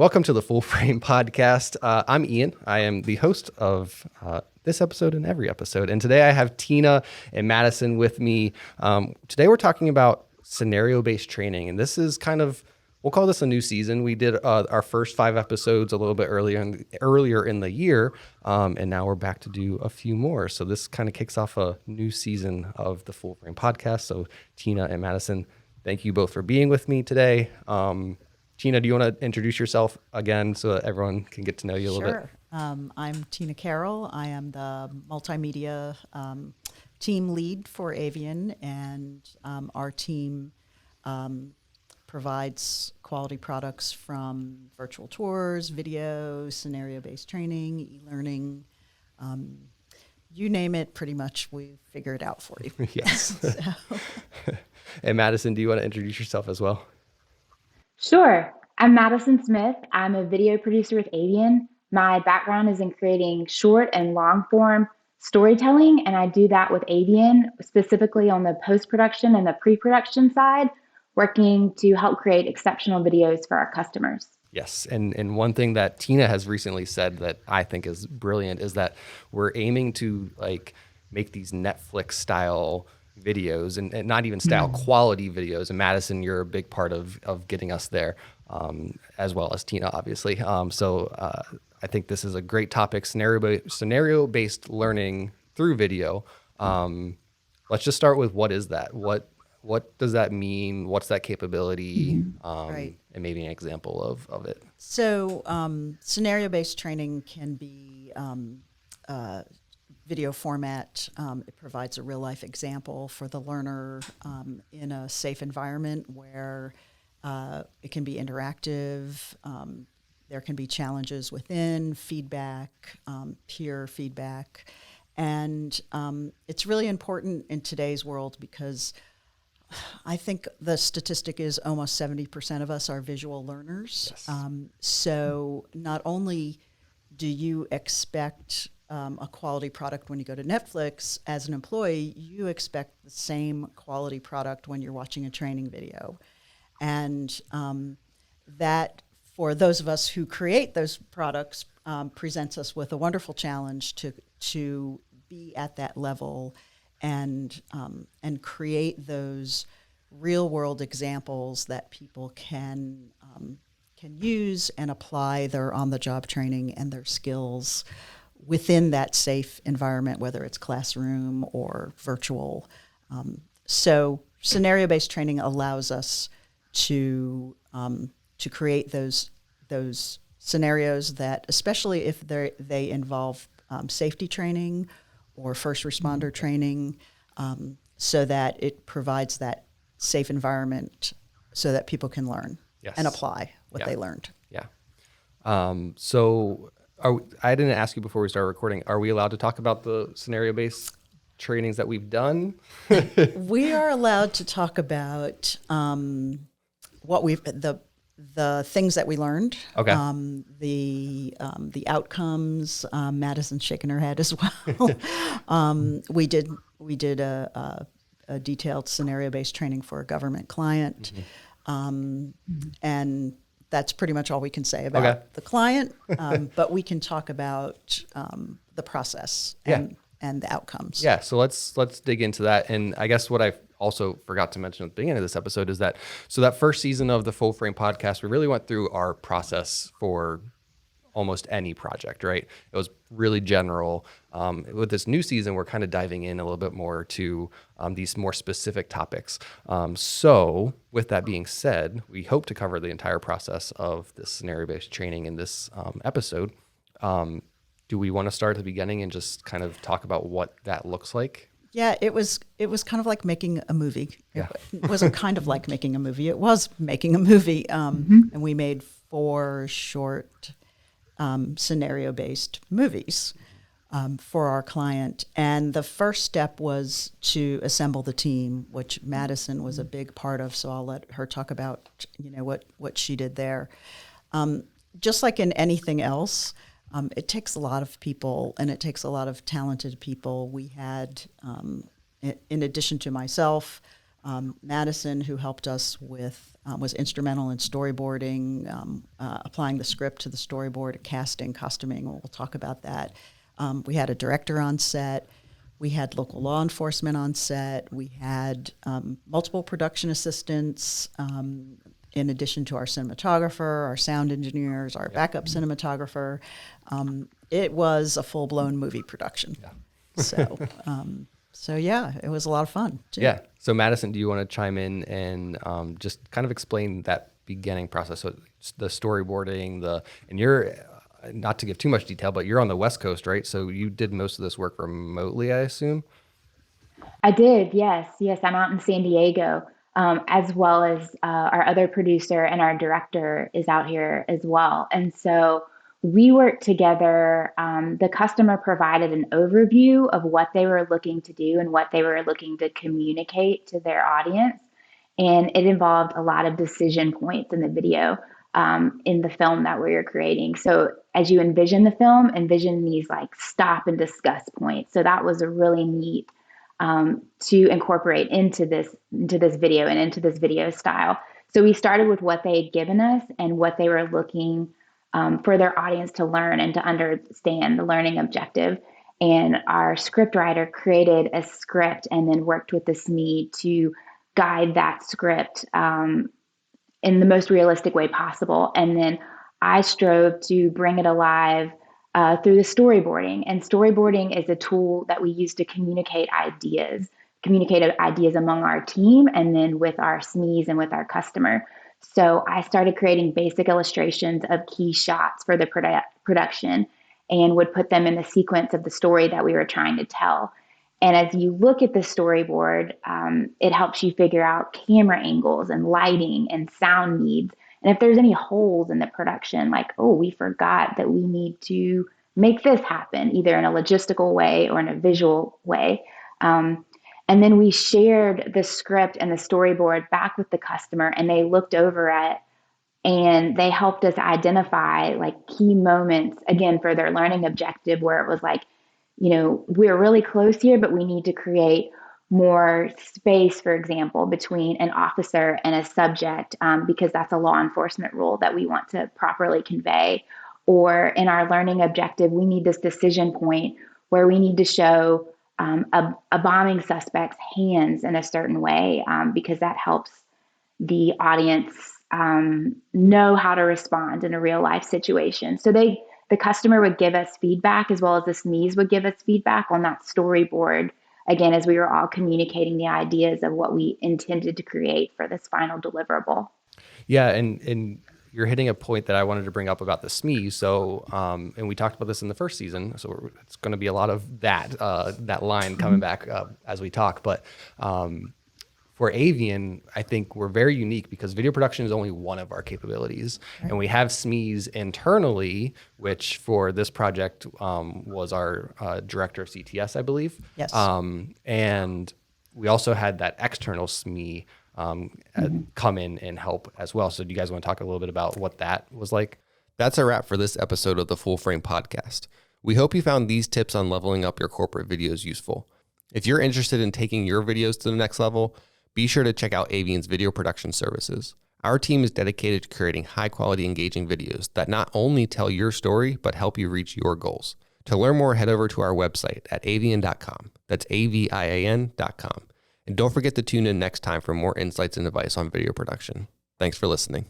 Welcome to the Full Frame Podcast. I'm Ian. I am the host of this episode and every episode. And today I have Tina and Madison with me. Today we're talking about scenario-based training. And this is we'll call this a new season. We did our first 5 episodes a little bit earlier in the year. And now we're back to do a few more. So this kind of kicks off a new season of the Full Frame Podcast. So Tina and Madison, thank you both for being with me today. Tina, do you want to introduce yourself again so that everyone can get to know you a little bit? Sure. I'm Tina Carroll. I am the multimedia team lead for AVIAN, and our team provides quality products from virtual tours, video, scenario-based training, e-learning. You name it, pretty much we figure it out for you. Yes. And Madison, do you want to introduce yourself as well? Sure. I'm Madison Smith. I'm a video producer with AVIAN. My background is in creating short and long form storytelling, and I do that with AVIAN, specifically on the post-production and the pre-production side, working to help create exceptional videos for our customers. Yes. And one thing that Tina has recently said that I think is brilliant is that we're aiming to make these Netflix style videos and not even style quality videos. And Madison, you're a big part of getting us there, as well as Tina, obviously. So I think this is a great topic, scenario-based learning through video. Let's just start with what is that? What does that mean? What's that capability? Right. And maybe an example of it. So scenario-based training can be video format. It provides a real-life example for the learner in a safe environment where it can be interactive. There can be challenges within, feedback, peer feedback. And it's really important in today's world because I think the statistic is almost 70% of us are visual learners. Yes. So not only do you expect a quality product when you go to Netflix, as an employee, you expect the same quality product when you're watching a training video. And that, for those of us who create those products, presents us with a wonderful challenge to be at that level and create those real-world examples that people can use and apply their on-the-job training and their skills within that safe environment, whether it's classroom or virtual. So scenario-based training allows us to create those scenarios that, especially if they involve safety training or first responder training, so that it provides that safe environment so that people can learn and apply what they learned. Yeah. So I didn't ask you before we started recording, are we allowed to talk about the scenario-based trainings that we've done? We are allowed to talk about what the things that we learned. Okay. The outcomes. Madison's shaking her head as well. We did a detailed scenario-based training for a government client, and that's pretty much all we can say about the client. But we can talk about the process and the outcomes. Yeah. So let's dig into that. And I guess what I also forgot to mention at the beginning of this episode is that that first season of the Full Frame Podcast, we really went through our process for almost any project, right? It was really general. With this new season, we're kind of diving in a little bit more to these more specific topics. So with that being said, we hope to cover the entire process of this scenario-based training in this episode. Do we want to start at the beginning and just kind of talk about what that looks like? Yeah, it was kind of like making a movie. Yeah. It wasn't kind of like making a movie. It was making a movie. And we made 4 short scenario-based movies for our client. And the first step was to assemble the team, which Madison was a big part of. So I'll let her talk about, what she did there. Just like in anything else, it takes a lot of people, and it takes a lot of talented people. We had, in addition to myself, Madison, who helped us with, was instrumental in storyboarding, applying the script to the storyboard, casting, costuming. We'll talk about that. We had a director on set. We had local law enforcement on set. We had multiple production assistants, in addition to our cinematographer, our sound engineers, our backup cinematographer. It was a full-blown movie production. So yeah, it was a lot of fun too. Yeah. So Madison, do you want to chime in and just kind of explain that beginning process? So it's the storyboarding, and you're, not to give too much detail, but you're on the West Coast, right? So you did most of this work remotely, I assume? I did, yes. Yes, I'm out in San Diego, as well as our other producer and our director is out here as well. And so we worked together. The customer provided an overview of what they were looking to do and what they were looking to communicate to their audience. And it involved a lot of decision points in the video, in the film that we were creating. So as you envision the film, envision these like stop and discuss points. So that was a really neat, to incorporate into this video and into this video style. So we started with what they had given us and what they were looking, for their audience to learn and to understand the learning objective. And our script writer created a script and then worked with the SME to guide that script, in the most realistic way possible. And then I strove to bring it alive, through the storyboarding. And storyboarding is a tool that we use to communicate ideas among our team and then with our SMEs and with our customer. So I started creating basic illustrations of key shots for the production and would put them in the sequence of the story that we were trying to tell. And as you look at the storyboard, it helps you figure out camera angles and lighting and sound needs. And if there's any holes in the production, like, oh, we forgot that we need to make this happen, either in a logistical way or in a visual way. And then we shared the script and the storyboard back with the customer, and they looked over it and they helped us identify like key moments, again, for their learning objective, where it was like, we're really close here, but we need to create more space, for example, between an officer and a subject, because that's a law enforcement role that we want to properly convey. Or in our learning objective, we need this decision point where we need to show a bombing suspect's hands in a certain way, because that helps the audience know how to respond in a real life situation. So the customer would give us feedback, as well as the SMEs would give us feedback on that storyboard, again, as we were all communicating the ideas of what we intended to create for this final deliverable. Yeah, and you're hitting a point that I wanted to bring up about the SME. So, and we talked about this in the first season, so it's going to be a lot of that line coming back as we talk. But for AVIAN, I think we're very unique because video production is only one of our capabilities. Right. And we have SMEs internally, which for this project was our director of CTS, I believe. Yes. And we also had that external SME come in and help as well. So do you guys want to talk a little bit about what that was like? That's a wrap for this episode of the Full Frame Podcast. We hope you found these tips on leveling up your corporate videos useful. If you're interested in taking your videos to the next level, be sure to check out AVIAN's video production services. Our team is dedicated to creating high-quality, engaging videos that not only tell your story, but help you reach your goals. To learn more, head over to our website at avian.com. That's avian.com. And don't forget to tune in next time for more insights and advice on video production. Thanks for listening.